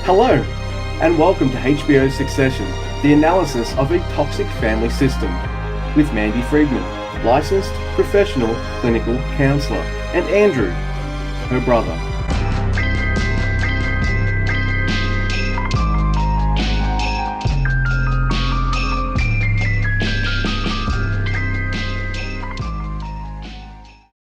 Hello, and welcome to HBO Succession, the analysis of a toxic family system, with Mandy Friedman, licensed professional clinical counsellor, and Andrew, her brother.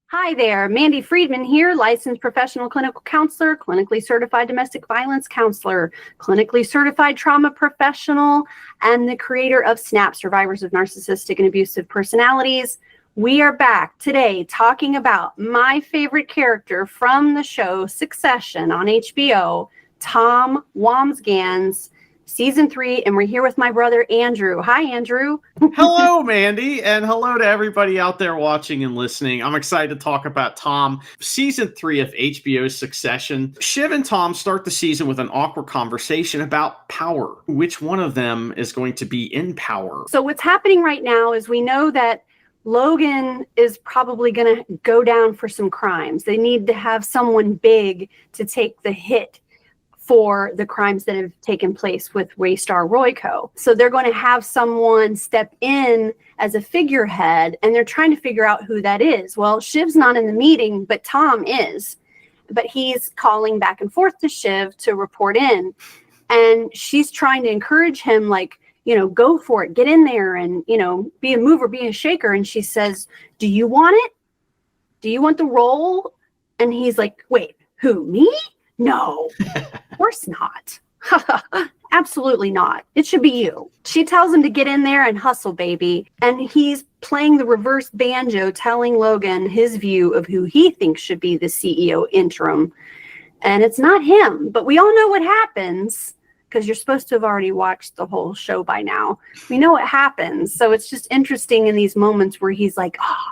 Hi there, Mandy Friedman here, licensed professional clinical counselor, clinically certified domestic violence counselor, clinically certified trauma professional, and the creator of SNAP, Survivors of Narcissistic and Abusive Personalities. We are back today talking about my favorite character from the show Succession on HBO, Tom Wambsgans, Season 3, and we're here with my brother, Andrew. Hi, Andrew. Hello, Mandy, and hello to everybody out there watching and listening. I'm excited to talk about Tom. Season 3 of HBO Succession. Shiv and Tom start the season with an awkward conversation about power. Which one of them is going to be in power? So what's happening right now is we know that Logan is probably going to go down for some crimes. They need to have someone big to take the hit for the crimes that have taken place with Waystar Royco. So they're going to have someone step in as a figurehead, and they're trying to figure out who that is. Well, Shiv's not in the meeting, but Tom is. But he's calling back and forth to Shiv to report in. And she's trying to encourage him, like, you know, go for it, get in there and, you know, be a mover, be a shaker. And she says, do you want it? Do you want the role? And he's like, wait, who, me? No, of course not. Absolutely not. It should be you. She tells him to get in there and hustle, baby. And he's playing the reverse banjo, telling Logan his view of who he thinks should be the CEO interim. And it's not him, but we all know what happens because you're supposed to have already watched the whole show by now. We know what happens. So it's just interesting in these moments where he's like, oh,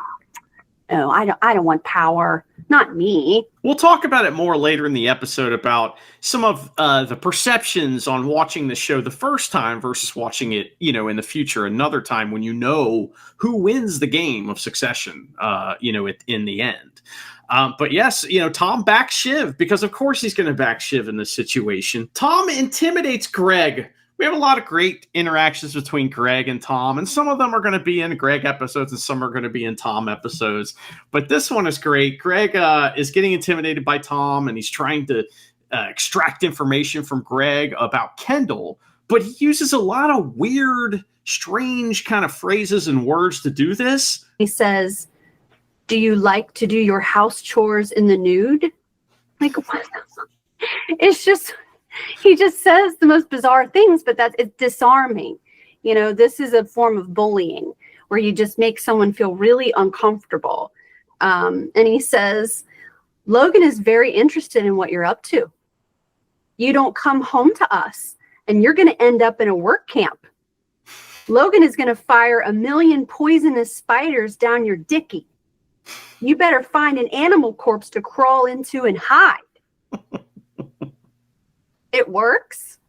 no, I don't want power. Not me. We'll talk about it more later in the episode about some of the perceptions on watching the show the first time versus watching it, you know, in the future another time when you know who wins the game of Succession, in the end. But yes, you know, Tom backs Shiv because of course he's going to back Shiv in this situation. Tom intimidates Greg. We have a lot of great interactions between Greg and Tom, and some of them are going to be in Greg episodes and some are going to be in Tom episodes. But this one is great. Greg is getting intimidated by Tom, and he's trying to extract information from Greg about Kendall, but he uses a lot of weird, strange kind of phrases and words to do this. He says, do you like to do your house chores in the nude? Like, what? It's just... He just says the most bizarre things, but it's disarming. You know, this is a form of bullying where you just make someone feel really uncomfortable. And he says, Logan is very interested in what you're up to. You don't come home to us and you're going to end up in a work camp. Logan is going to fire 1 million poisonous spiders down your dickie. You better find an animal corpse to crawl into and hide. It works.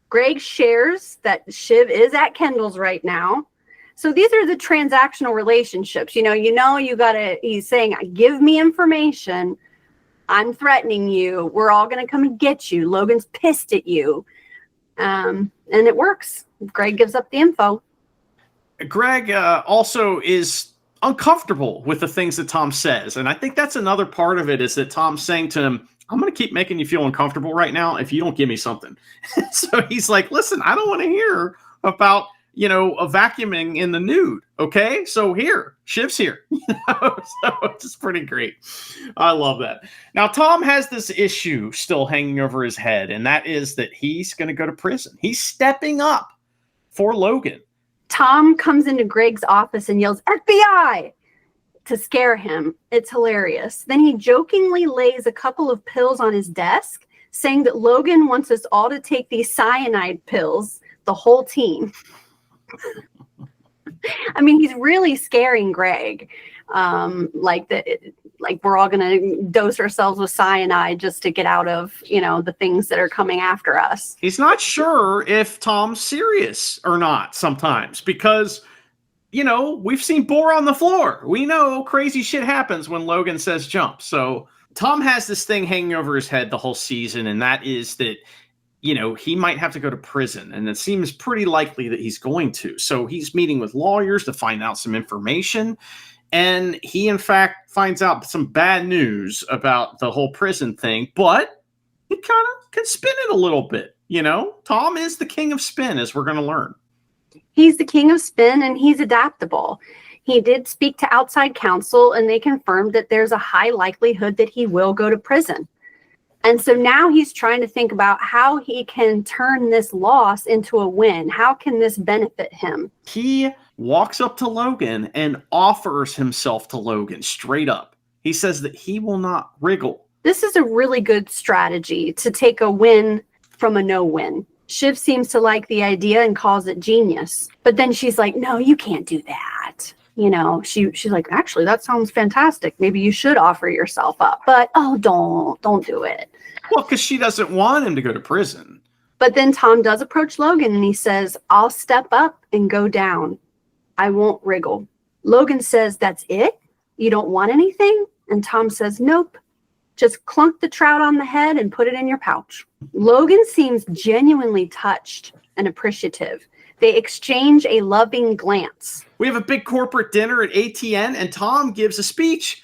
Greg shares that Shiv is at Kendall's right now. So these are the transactional relationships. He's saying, give me information. I'm threatening you. We're all going to come and get you. Logan's pissed at you. And it works. Greg gives up the info. Greg also is uncomfortable with the things that Tom says. And I think that's another part of it is that Tom's saying to him, I'm going to keep making you feel uncomfortable right now if you don't give me something. So he's like, listen, I don't want to hear about, a vacuuming in the nude. Okay. So here, Shiv's here. So it's pretty great. I love that. Now, Tom has this issue still hanging over his head, and that is that he's going to go to prison. He's stepping up for Logan. Tom comes into Greg's office and yells, FBI! To scare him. It's hilarious. Then he jokingly lays a couple of pills on his desk, saying that Logan wants us all to take these cyanide pills, the whole team. I mean, he's really scaring Greg. Like we're all going to dose ourselves with cyanide just to get out of, the things that are coming after us. He's not sure if Tom's serious or not sometimes because we've seen Boar on the floor. We know crazy shit happens when Logan says jump. So Tom has this thing hanging over his head the whole season, and that is that he might have to go to prison, and it seems pretty likely that he's going to. So he's meeting with lawyers to find out some information. And he, in fact, finds out some bad news about the whole prison thing, but he kind of can spin it a little bit. Tom is the king of spin, as we're going to learn. He's the king of spin, and he's adaptable. He did speak to outside counsel, and they confirmed that there's a high likelihood that he will go to prison. And so now he's trying to think about how he can turn this loss into a win. How can this benefit him? He walks up to Logan and offers himself to Logan straight up. He says that he will not wriggle. This is a really good strategy to take a win from a no-win. Shiv seems to like the idea and calls it genius. But then she's like, no, you can't do that. She's like, actually, that sounds fantastic. Maybe you should offer yourself up. But, don't do it. Well, because she doesn't want him to go to prison. But then Tom does approach Logan and he says, I'll step up and go down. I won't wriggle. Logan says, that's it? You don't want anything? And Tom says, nope. Just clunk the trout on the head and put it in your pouch. Logan seems genuinely touched and appreciative. They exchange a loving glance. We have a big corporate dinner at ATN, and Tom gives a speech,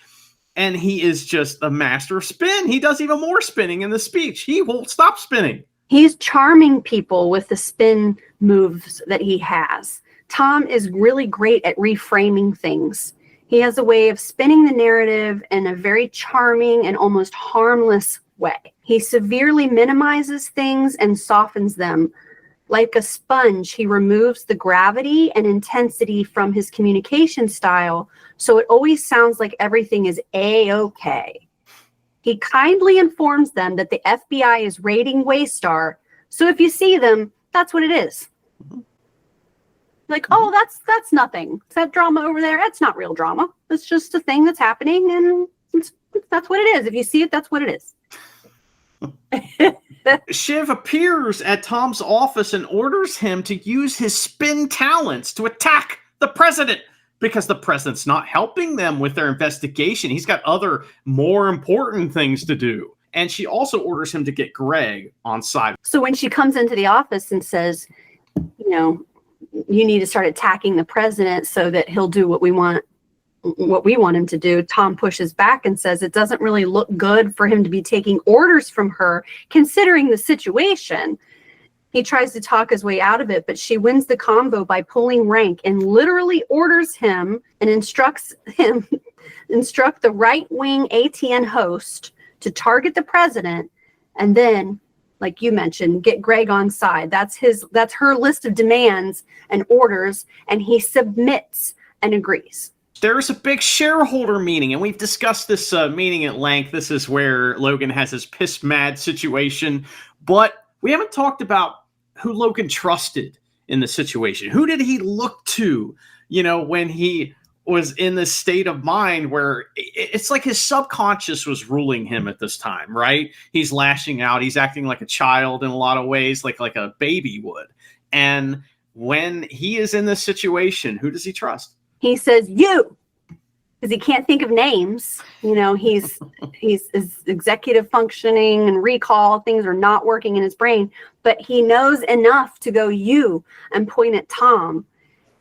and he is just a master of spin. He does even more spinning in the speech. He won't stop spinning. He's charming people with the spin moves that he has. Tom is really great at reframing things. He has a way of spinning the narrative in a very charming and almost harmless way. He severely minimizes things and softens them. Like a sponge, he removes the gravity and intensity from his communication style, so it always sounds like everything is A-okay. He kindly informs them that the FBI is raiding Waystar, so if you see them, that's what it is. Like, that's nothing. It's that drama over there. That's not real drama. It's just a thing that's happening, and that's what it is. If you see it, that's what it is. Shiv appears at Tom's office and orders him to use his spin talents to attack the president because the president's not helping them with their investigation. He's got other more important things to do. And she also orders him to get Greg on side. So when she comes into the office and says, you need to start attacking the president so that he'll do what we want him to do, Tom pushes back and says it doesn't really look good for him to be taking orders from her, considering the situation. He tries to talk his way out of it, but she wins the convo by pulling rank and literally orders him and instruct the right-wing ATN host to target the president, and then, like you mentioned, get Greg on side. That's her list of demands and orders, and he submits and agrees. There's a big shareholder meeting, and we've discussed this meeting at length. This is where Logan has his piss-mad situation, but we haven't talked about who Logan trusted in the situation. Who did he look to, when he was in this state of mind where it's like his subconscious was ruling him at this time, right? He's lashing out. He's acting like a child in a lot of ways, like a baby would. And when he is in this situation, who does he trust? He says, you, because he can't think of names. He's his executive functioning and recall, things are not working in his brain, but he knows enough to go you and point at Tom.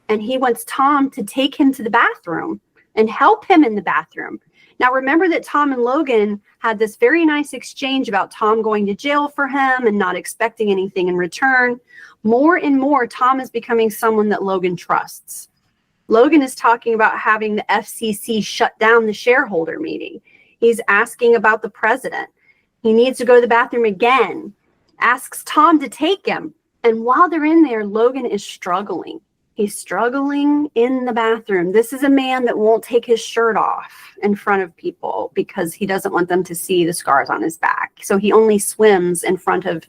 And he wants Tom to take him to the bathroom and help him in the bathroom. Now, remember that Tom and Logan had this very nice exchange about Tom going to jail for him and not expecting anything in return. More and more, Tom is becoming someone that Logan trusts. Logan is talking about having the FCC shut down the shareholder meeting. He's asking about the president. He needs to go to the bathroom again. Asks Tom to take him. And while they're in there, Logan is struggling. He's struggling in the bathroom. This is a man that won't take his shirt off in front of people because he doesn't want them to see the scars on his back. So he only swims in front of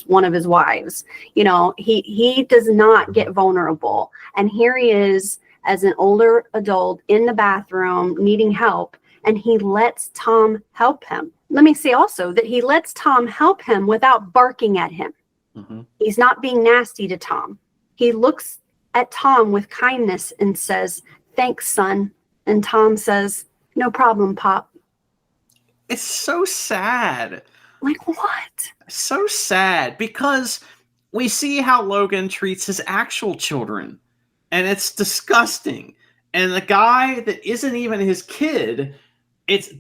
one of his wives. He does not get vulnerable. And here he is as an older adult in the bathroom needing help, and he lets Tom help him. Let me say also that he lets Tom help him without barking at him. Mm-hmm. He's not being nasty to Tom. He looks at Tom with kindness and says, thanks, son. And Tom says, no problem, Pop. It's so sad. Like, what? So sad, because we see how Logan treats his actual children, and it's disgusting. And the guy that isn't even his kid,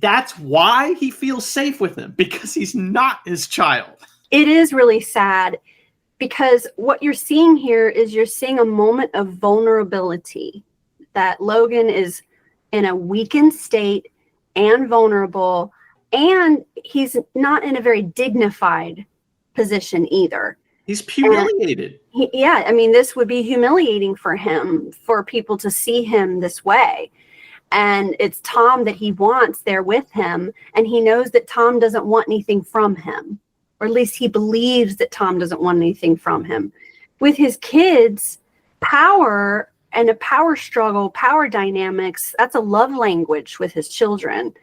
that's why he feels safe with him, because he's not his child. It is really sad, because what you're seeing here is you're seeing a moment of vulnerability, that Logan is in a weakened state and vulnerable, and he's not in a very dignified position either. He's humiliated. Yeah, I mean, this would be humiliating for him, for people to see him this way. And it's Tom that he wants there with him, and he knows that Tom doesn't want anything from him, or at least he believes that Tom doesn't want anything from him. With his kids, power and a power struggle, power dynamics, that's a love language with his children.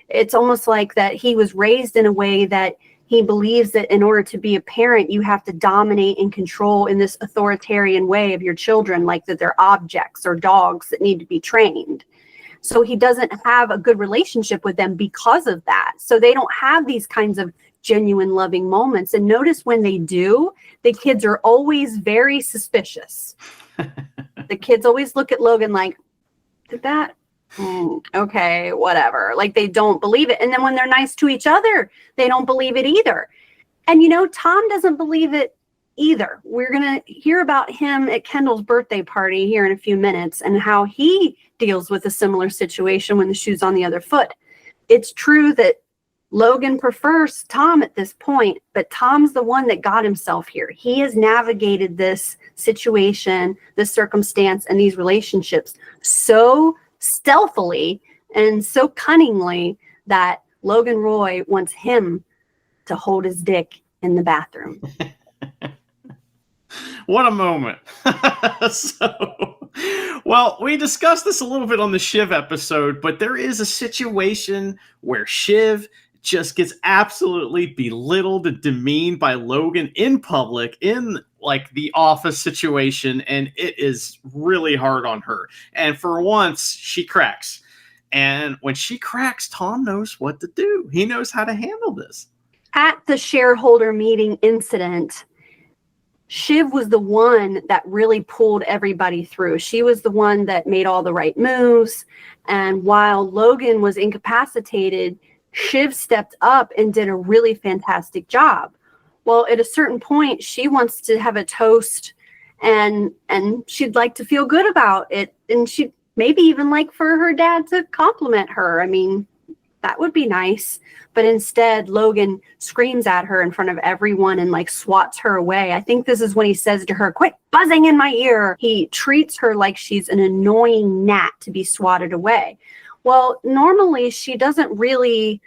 It's almost like that he was raised in a way that he believes that in order to be a parent, you have to dominate and control in this authoritarian way of your children, like that they're objects or dogs that need to be trained. So he doesn't have a good relationship with them because of that. So they don't have these kinds of genuine loving moments. And notice when they do, the kids are always very suspicious. The kids always look at Logan like, did that? Okay, whatever. Like, they don't believe it. And then when they're nice to each other, they don't believe it either. And, Tom doesn't believe it either. We're going to hear about him at Kendall's birthday party here in a few minutes, and how he deals with a similar situation when the shoe's on the other foot. It's true that Logan prefers Tom at this point, but Tom's the one that got himself here. He has navigated this situation, this circumstance, and these relationships so stealthily and so cunningly that Logan Roy wants him to hold his dick in the bathroom. What a moment. Well, we discussed this a little bit on the Shiv episode, but there is a situation where Shiv just gets absolutely belittled and demeaned by Logan in public, in like the office situation, and it is really hard on her. And for once, she cracks. And when she cracks, Tom knows what to do. He knows how to handle this. At the shareholder meeting incident, Shiv was the one that really pulled everybody through. She was the one that made all the right moves. And while Logan was incapacitated, Shiv stepped up and did a really fantastic job. Well, at a certain point, she wants to have a toast, and she'd like to feel good about it. And she'd maybe even like for her dad to compliment her. I mean, that would be nice. But instead, Logan screams at her in front of everyone and like swats her away. I think this is when he says to her, "Quit buzzing in my ear." He treats her like she's an annoying gnat to be swatted away. Well, normally she doesn't really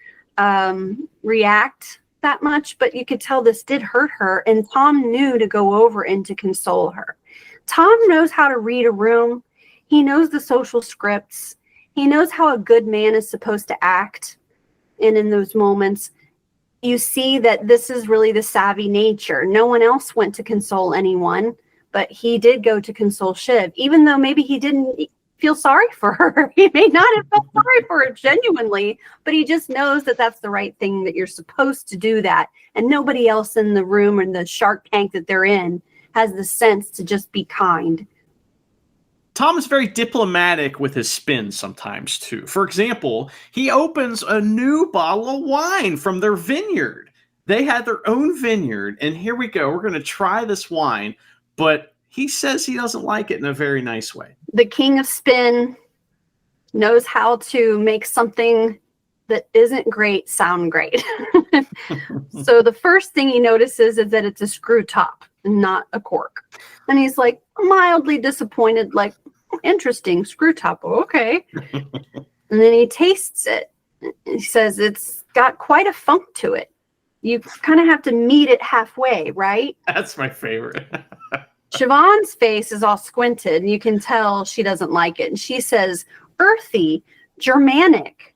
react that much, but you could tell this did hurt her, and Tom knew to go over and to console her. Tom knows how to read a room. He knows the social scripts. He knows how a good man is supposed to act. And in those moments, you see that this is really the savvy nature. No one else went to console anyone, but he did go to console Shiv, even though maybe he didn't feel sorry for her. He may not have felt sorry for her genuinely, but he just knows that that's the right thing, that you're supposed to do that. And nobody else in the room or the shark tank that they're in has the sense to just be kind. Tom is very diplomatic with his spins sometimes, too. For example, he opens a new bottle of wine from their vineyard. They had their own vineyard, and here we go. We're going to try this wine, but he says he doesn't like it in a very nice way. The king of spin knows how to make something that isn't great sound great. So the first thing he notices is that it's a screw top, not a cork. And he's like mildly disappointed, like, interesting, screw top, okay. And then he tastes it. He says it's got quite a funk to it. You kind of have to meet it halfway, right? That's my favorite. Siobhan's face is all squinted, and you can tell she doesn't like it. And she says, earthy, Germanic,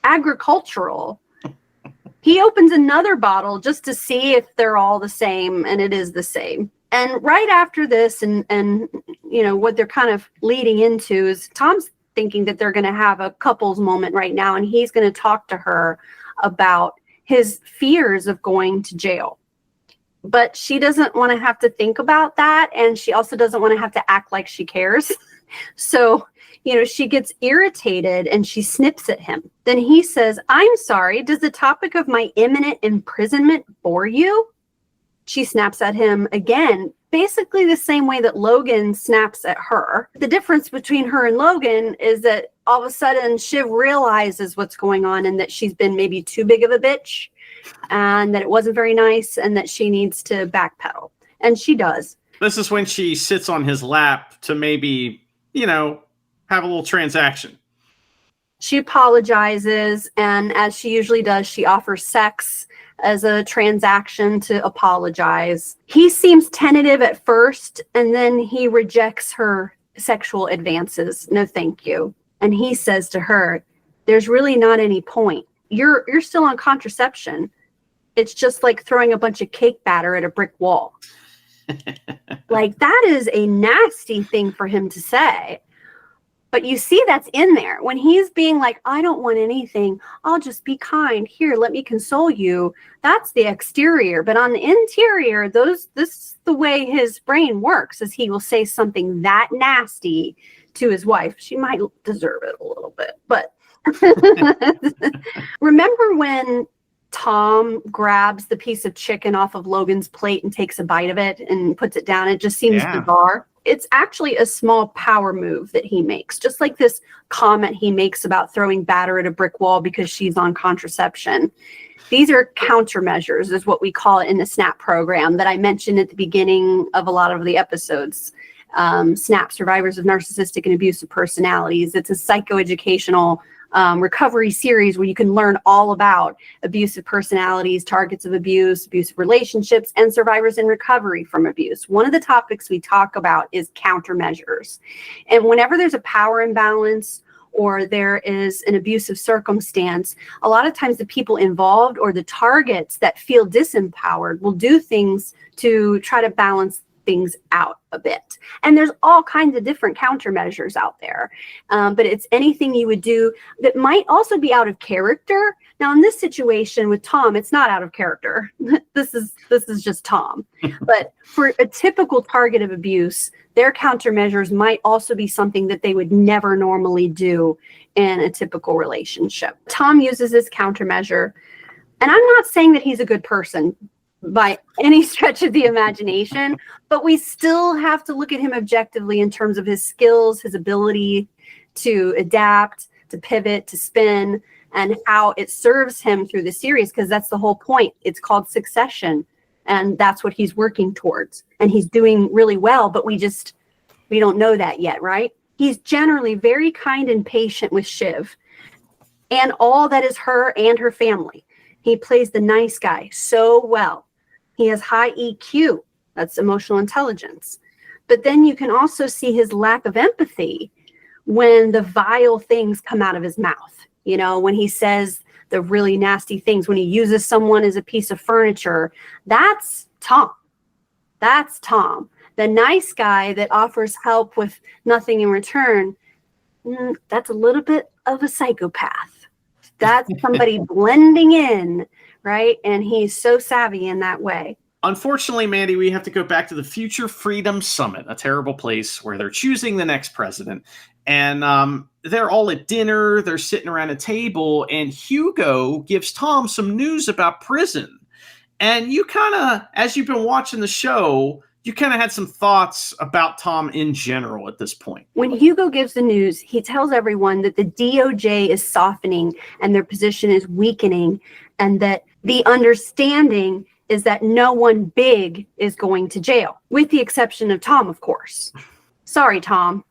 agricultural. He opens another bottle just to see if they're all the same, and it is the same. And right after this, and you know, what they're kind of leading into is Tom's thinking that they're going to have a couples moment right now, and he's going to talk to her about his fears of going to jail. But she doesn't want to have to think about that. And she also doesn't want to have to act like she cares. So, she gets irritated and she snips at him. Then he says, "I'm sorry, does the topic of my imminent imprisonment bore you?" She snaps at him again, basically the same way that Logan snaps at her. The difference between her and Logan is that all of a sudden Shiv realizes what's going on and that she's been maybe too big of a bitch and that it wasn't very nice and that she needs to backpedal. And she does. This is when she sits on his lap to maybe, have a little transaction. She apologizes, and as she usually does, she offers sex as a transaction to apologize. He seems tentative at first, and then he rejects her sexual advances. No, thank you. And he says to her, "There's really not any point. You're still on contraception. It's just like throwing a bunch of cake batter at a brick wall." Like, that is a nasty thing for him to say. But you see that's in there. When he's being like, "I don't want anything. I'll just be kind. Here, let me console you." That's the exterior. But on the interior, this is the way his brain works, is he will say something that nasty to his wife. She might deserve it a little bit. But remember when Tom grabs the piece of chicken off of Logan's plate and takes a bite of it and puts it down? It just seems bizarre. It's actually a small power move that he makes, just like this comment he makes about throwing batter at a brick wall because she's on contraception. These are countermeasures, is what we call it in the SNAP program that I mentioned at the beginning of a lot of the episodes. SNAP, Survivors of Narcissistic and Abusive Personalities. It's a psychoeducational recovery series where you can learn all about abusive personalities, targets of abuse, abusive relationships, and survivors in recovery from abuse. One of the topics we talk about is countermeasures. And whenever there's a power imbalance or there is an abusive circumstance, a lot of times the people involved or the targets that feel disempowered will do things to try to balance things out a bit. And there's all kinds of different countermeasures out there. But it's anything you would do that might also be out of character. Now, in this situation with Tom, it's not out of character. This is just Tom. But for a typical target of abuse, their countermeasures might also be something that they would never normally do in a typical relationship. Tom uses this countermeasure. And I'm not saying that he's a good person by any stretch of the imagination, but we still have to look at him objectively in terms of his skills, his ability to adapt, to pivot, to spin, and how it serves him through the series, because that's the whole point. It's called Succession, and that's what he's working towards. And he's doing really well, but we don't know that yet, right? He's generally very kind and patient with Shiv and all that is her and her family. He plays the nice guy so well. He has high EQ. That's emotional intelligence. But then you can also see his lack of empathy when the vile things come out of his mouth. When he says the really nasty things, when he uses someone as a piece of furniture, that's Tom. That's Tom. The nice guy that offers help with nothing in return, that's a little bit of a psychopath. That's somebody blending in, right? And he's so savvy in that way. Unfortunately, Mandy, we have to go back to the Future Freedom Summit, a terrible place where they're choosing the next president. And they're all at dinner, they're sitting around a table, and Hugo gives Tom some news about prison. And you kind of, as you've been watching the show, you kind of had some thoughts about Tom in general at this point. When Hugo gives the news, he tells everyone that the DOJ is softening and their position is weakening, and that the understanding is that no one big is going to jail, with the exception of Tom, of course. Sorry, Tom.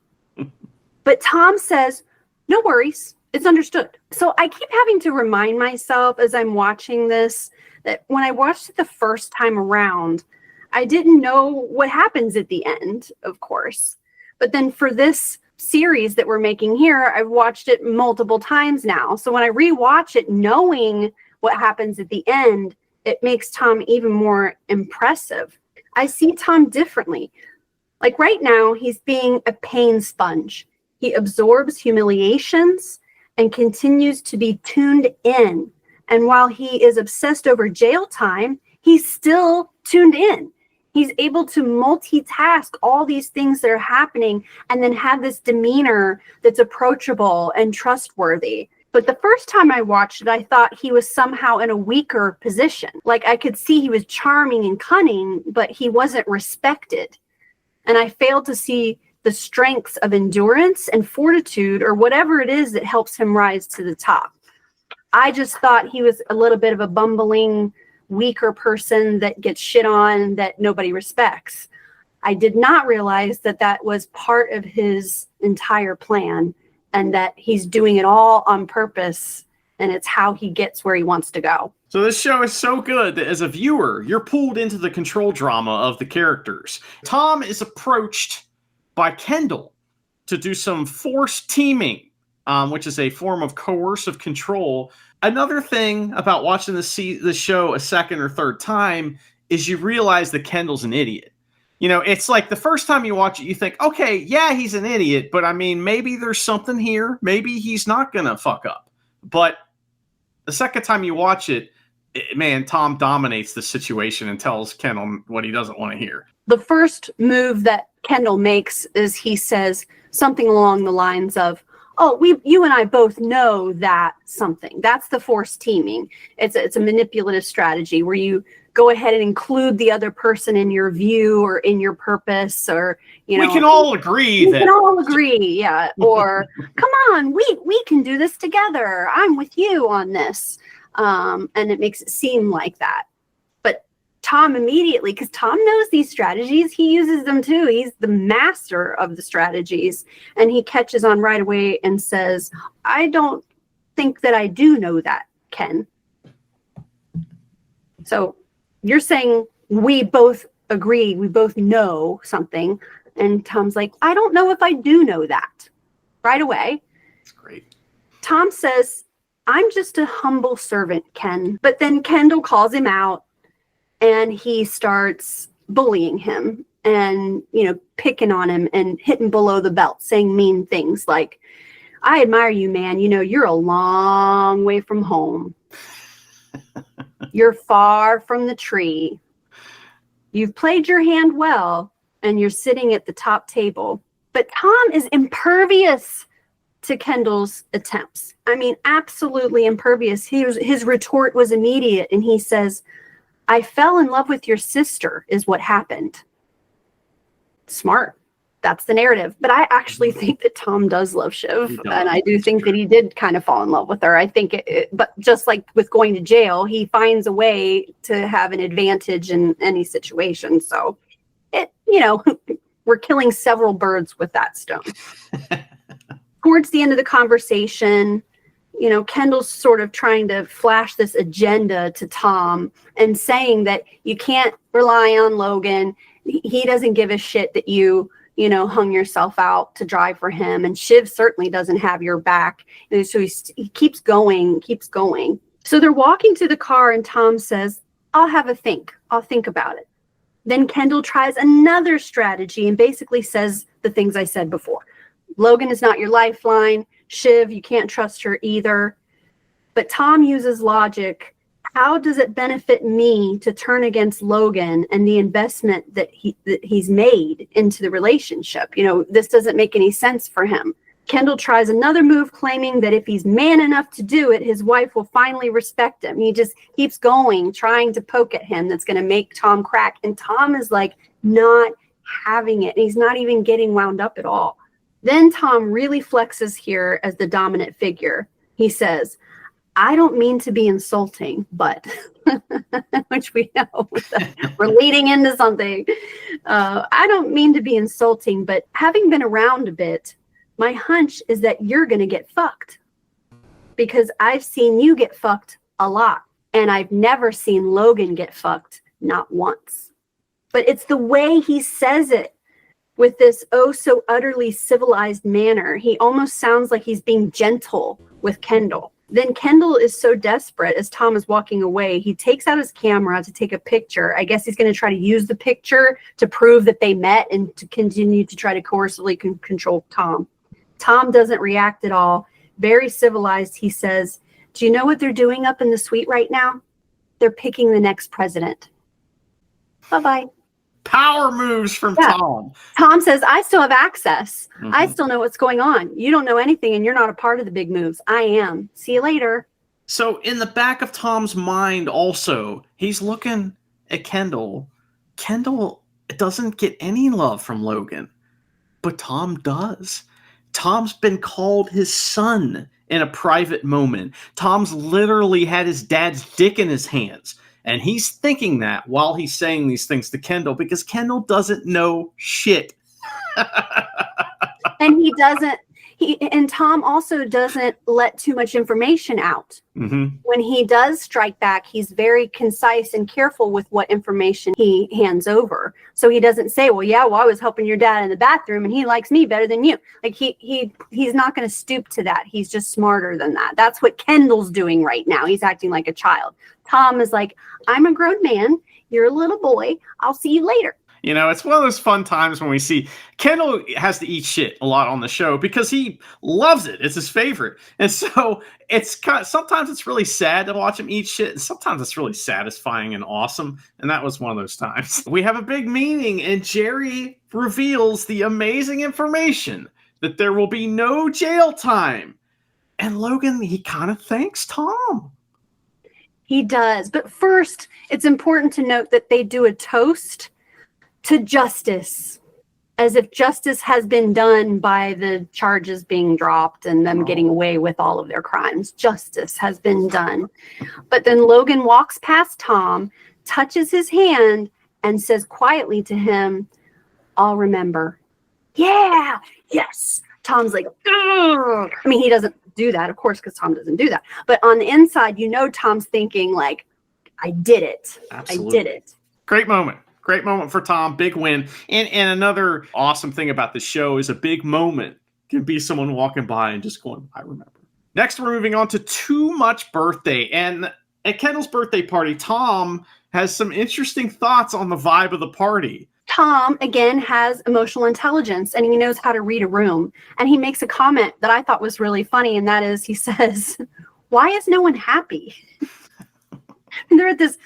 But Tom says, no worries, it's understood. So I keep having to remind myself as I'm watching this that when I watched it the first time around, I didn't know what happens at the end, of course. But then for this series that we're making here, I've watched it multiple times now. So when I rewatch it, knowing what happens at the end, it makes Tom even more impressive. I see Tom differently. Like right now, he's being a pain sponge. He absorbs humiliations and continues to be tuned in And while he is obsessed over jail time, he's still tuned in. He's able to multitask all these things that are happening and then have this demeanor that's approachable and trustworthy. But the first time I watched it, I thought he was somehow in a weaker position. Like I could see he was charming and cunning, but he wasn't respected. And I failed to see the strengths of endurance and fortitude or whatever it is that helps him rise to the top. I just thought he was a little bit of a bumbling, weaker person that gets shit on that nobody respects. I did not realize that that was part of his entire plan and that he's doing it all on purpose, and it's how he gets where he wants to go. So this show is so good that as a viewer, you're pulled into the control drama of the characters. Tom is approached by Kendall to do some forced teaming, which is a form of coercive control. Another thing about watching the show a second or third time is you realize that Kendall's an idiot. You know, it's like the first time you watch it, you think, okay, yeah, he's an idiot, but I mean, maybe there's something here. Maybe he's not going to fuck up. But the second time you watch it, man, Tom dominates the situation and tells Kendall what he doesn't want to hear. The first move that Kendall makes is he says something along the lines of, oh, you and I both know that something. That's the forced teaming. It's a manipulative strategy where you go ahead and include the other person in your view or in your purpose, or you know, we can all agree. We can all agree, yeah. Or come on, we can do this together. I'm with you on this, and it makes it seem like that. But Tom immediately, because Tom knows these strategies, he uses them too. He's the master of the strategies, and he catches on right away and says, "I don't think that I do know that, Ken." So you're saying we both agree, we both know something. And Tom's like, I don't know if I do know that. Right away. That's great. Tom says, I'm just a humble servant, Ken. But then Kendall calls him out and he starts bullying him and, you know, picking on him and hitting below the belt, saying mean things like, I admire you, man. You know, you're a long way from home. You're far from the tree. You've played your hand well, and you're sitting at the top table. But Tom is impervious to Kendall's attempts. I mean, absolutely impervious. His retort was immediate, and he says, I fell in love with your sister is what happened. Smart. That's the narrative. But I actually think that Tom does love Shiv. And I do think that he did kind of fall in love with her. I think but just like with going to jail, he finds a way to have an advantage in any situation. So we're killing several birds with that stone. Towards the end of the conversation, you know, Kendall's sort of trying to flash this agenda to Tom and saying that you can't rely on Logan. He doesn't give a shit that you hung yourself out to drive for him. And Shiv certainly doesn't have your back. And so he keeps going. So they're walking to the car and Tom says, I'll have a think. I'll think about it. Then Kendall tries another strategy and basically says the things I said before. Logan is not your lifeline. Shiv, you can't trust her either. But Tom uses logic. How does it benefit me to turn against Logan and the investment that he's made into the relationship? You know, this doesn't make any sense for him. Kendall tries another move, claiming that if he's man enough to do it, his wife will finally respect him. He just keeps going, trying to poke at him. That's going to make Tom crack. And Tom is like not having it. He's not even getting wound up at all. Then Tom really flexes here as the dominant figure. He says, I don't mean to be insulting, but which we know we're leading into something. I don't mean to be insulting, but having been around a bit, my hunch is that you're going to get fucked because I've seen you get fucked a lot and I've never seen Logan get fucked, not once. But it's the way he says it with this oh so utterly civilized manner. He almost sounds like he's being gentle with Kendall. Then Kendall is so desperate as Tom is walking away, he takes out his camera to take a picture. I guess he's going to try to use the picture to prove that they met and to continue to try to coercively control Tom. Tom doesn't react at all. Very civilized, he says, Do you know what they're doing up in the suite right now? They're picking the next president. Bye-bye. Power moves from Tom. Tom says, I still have access. Mm-hmm. I still know what's going on. You don't know anything, and you're not a part of the big moves. I am. See you later. So in the back of Tom's mind also, he's looking at Kendall. Kendall doesn't get any love from Logan, but Tom does. Tom's been called his son in a private moment. Tom's literally had his dad's dick in his hands. And he's thinking that while he's saying these things to Kendall, because Kendall doesn't know shit. And and Tom also doesn't let too much information out. Mm-hmm. When he does strike back, he's very concise and careful with what information he hands over. So he doesn't say, I was helping your dad in the bathroom and he likes me better than you. Like he's not going to stoop to that. He's just smarter than that. That's what Kendall's doing right now. He's acting like a child. Tom is like, I'm a grown man. You're a little boy. I'll see you later. You know, it's one of those fun times when we see Kendall has to eat shit a lot on the show because he loves it. It's his favorite. And so sometimes it's really sad to watch him eat shit. And sometimes it's really satisfying and awesome. And that was one of those times. We have a big meeting and Jerry reveals the amazing information that there will be no jail time. And Logan, he kind of thanks Tom. He does. But first, it's important to note that they do a toast to justice, as if justice has been done by the charges being dropped and them getting away with all of their crimes. Justice has been done. But then Logan walks past Tom, touches his hand, and says quietly to him, I'll remember. Yeah, yes. Tom's like, ugh. I mean, he doesn't do that, of course, because Tom doesn't do that. But on the inside, Tom's thinking like, I did it. Absolutely. I did it. Great moment. Great moment for Tom. Big win. And another awesome thing about the show is a big moment can be someone walking by and just going, I remember. Next, we're moving on to Too Much Birthday. And at Kendall's birthday party, Tom has some interesting thoughts on the vibe of the party. Tom, again, has emotional intelligence and he knows how to read a room. And he makes a comment that I thought was really funny. And that is, he says, why is no one happy? And they're at this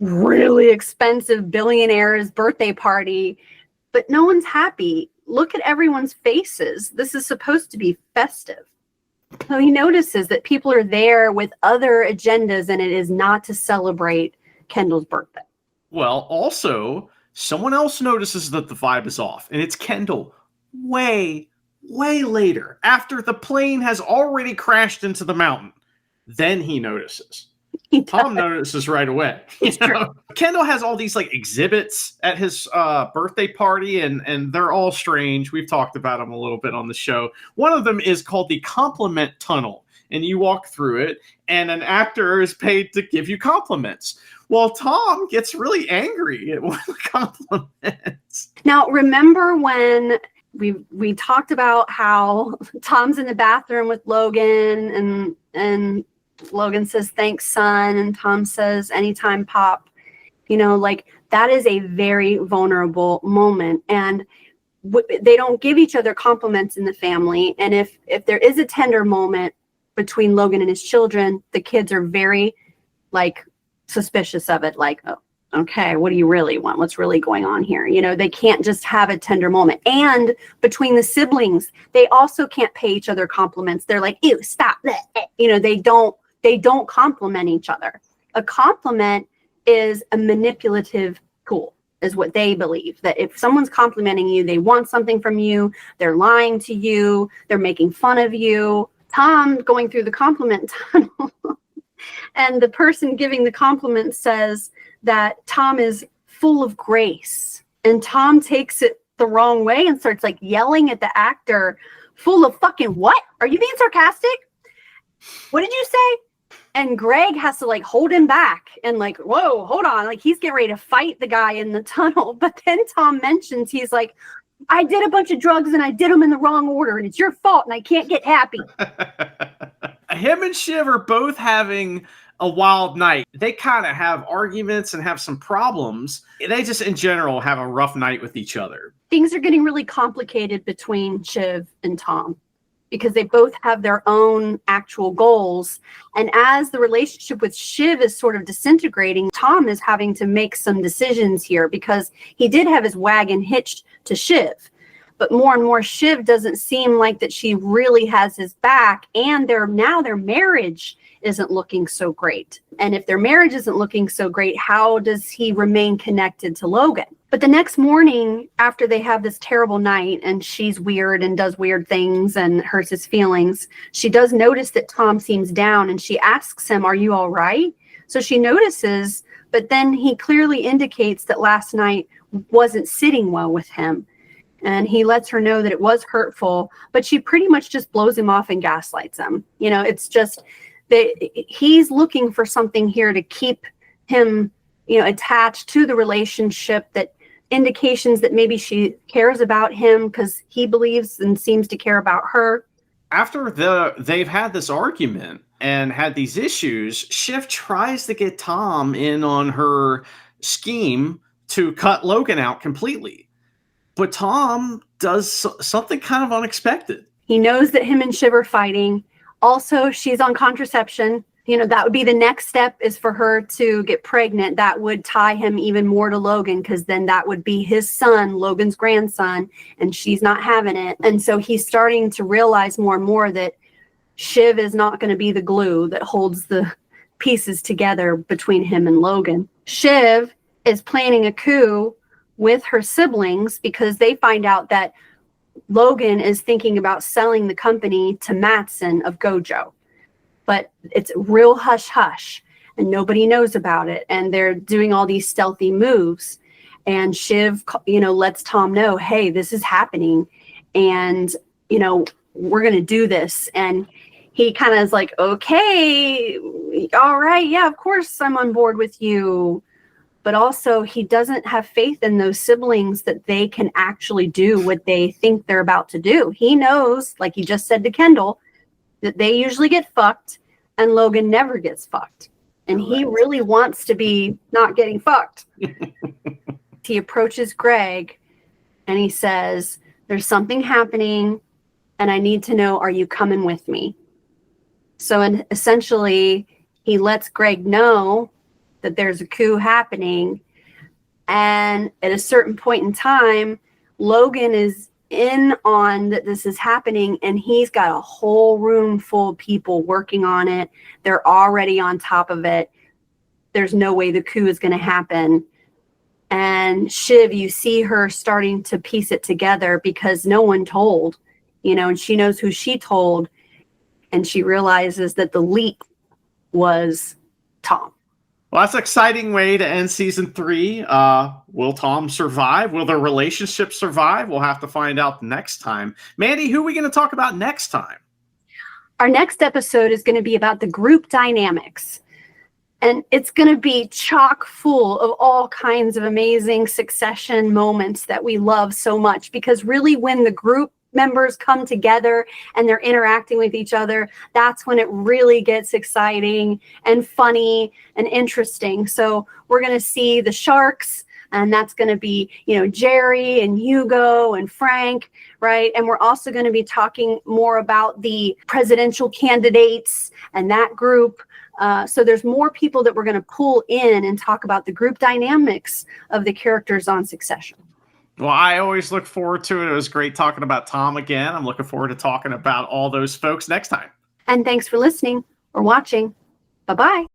really expensive billionaire's birthday party, but no one's happy. Look at everyone's faces. This is supposed to be festive. So he notices that people are there with other agendas and it is not to celebrate Kendall's birthday. Well, also, someone else notices that the vibe is off, and it's Kendall way later, after the plane has already crashed into the mountain. Then he notices. Tom notices right away. Kendall has all these like exhibits at his birthday party, and they're all strange. We've talked about them a little bit on the show. One of them is called the Compliment Tunnel, and you walk through it, and an actor is paid to give you compliments. Well, Tom gets really angry at one of the compliments. Now, remember when we talked about how Tom's in the bathroom with Logan, and Logan says, thanks, son. And Tom says, anytime, Pop. That is a very vulnerable moment. And they don't give each other compliments in the family. And if there is a tender moment between Logan and his children, the kids are very, suspicious of it. Like, oh, okay, what do you really want? What's really going on here? They can't just have a tender moment. And between the siblings, they also can't pay each other compliments. They're like, ew, stop. They don't compliment each other. A compliment is a manipulative tool, is what they believe. That if someone's complimenting you, they want something from you, they're lying to you, they're making fun of you. Tom going through the compliment tunnel, and the person giving the compliment says that Tom is full of grace. And Tom takes it the wrong way and starts yelling at the actor, full of fucking what? Are you being sarcastic? What did you say? And Greg has to hold him back and whoa, hold on. He's getting ready to fight the guy in the tunnel. But then Tom mentions, he's like, I did a bunch of drugs and I did them in the wrong order and it's your fault and I can't get happy. Him and Shiv are both having a wild night. They kind of have arguments and have some problems. They just in general have a rough night with each other. Things are getting really complicated between Shiv and Tom. because they both have their own actual goals. And as the relationship with Shiv is sort of disintegrating, Tom is having to make some decisions here because he did have his wagon hitched to Shiv. But more and more, Shiv doesn't seem like that she really has his back, and their marriage isn't looking so great. And if their marriage isn't looking so great, how does he remain connected to Logan? But the next morning, after they have this terrible night and she's weird and does weird things and hurts his feelings, she does notice that Tom seems down, and she asks him, "Are you all right?" So she notices, but then he clearly indicates that last night wasn't sitting well with him. And he lets her know that it was hurtful, but she pretty much just blows him off and gaslights him. It's just that he's looking for something here to keep him, attached to the relationship, that indications that maybe she cares about him because he believes and seems to care about her. After they've had this argument and had these issues, Shiv tries to get Tom in on her scheme to cut Logan out completely. But Tom does something kind of unexpected. He knows that him and Shiv are fighting. Also, she's on contraception. That would be the next step, is for her to get pregnant. That would tie him even more to Logan, because then that would be his son, Logan's grandson, and she's not having it. And so he's starting to realize more and more that Shiv is not going to be the glue that holds the pieces together between him and Logan. Shiv is planning a coup with her siblings because they find out that Logan is thinking about selling the company to Mattson of Gojo. But it's real hush-hush, and nobody knows about it. And they're doing all these stealthy moves. And Shiv, lets Tom know, hey, this is happening. And, we're going to do this. And he kind of is like, okay, all right. Yeah, of course I'm on board with you. But also, he doesn't have faith in those siblings that they can actually do what they think they're about to do. He knows, like he just said to Kendall, that they usually get fucked and Logan never gets fucked. And he really wants to be not getting fucked. He approaches Greg and he says, "There's something happening and I need to know, are you coming with me?" So essentially, he lets Greg know that there's a coup happening. And at a certain point in time, Logan is in on that this is happening, and he's got a whole room full of people working on it. They're already on top of it. There's no way the coup is going to happen. And Shiv, you see her starting to piece it together because no one told, and she knows who she told, and she realizes that the leak was Tom. Well, that's an exciting way to end season 3. Will Tom survive? Will their relationship survive? We'll have to find out next time. Mandy, who are we going to talk about next time? Our next episode is going to be about the group dynamics. And it's going to be chock full of all kinds of amazing Succession moments that we love so much. Because really, when the group members come together and they're interacting with each other, that's when it really gets exciting and funny and interesting. So we're going to see the Sharks, and that's going to be, Jerry and Hugo and Frank, right? And we're also going to be talking more about the presidential candidates and that group. So there's more people that we're going to pull in and talk about the group dynamics of the characters on Succession. Well, I always look forward to it. It was great talking about Tom again. I'm looking forward to talking about all those folks next time. And thanks for listening or watching. Bye-bye.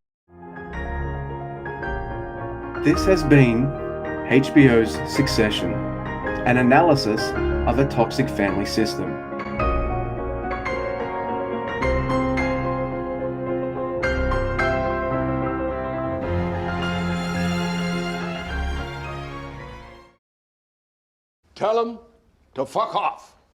This has been HBO's Succession, an analysis of a toxic family system. Tell them to fuck off.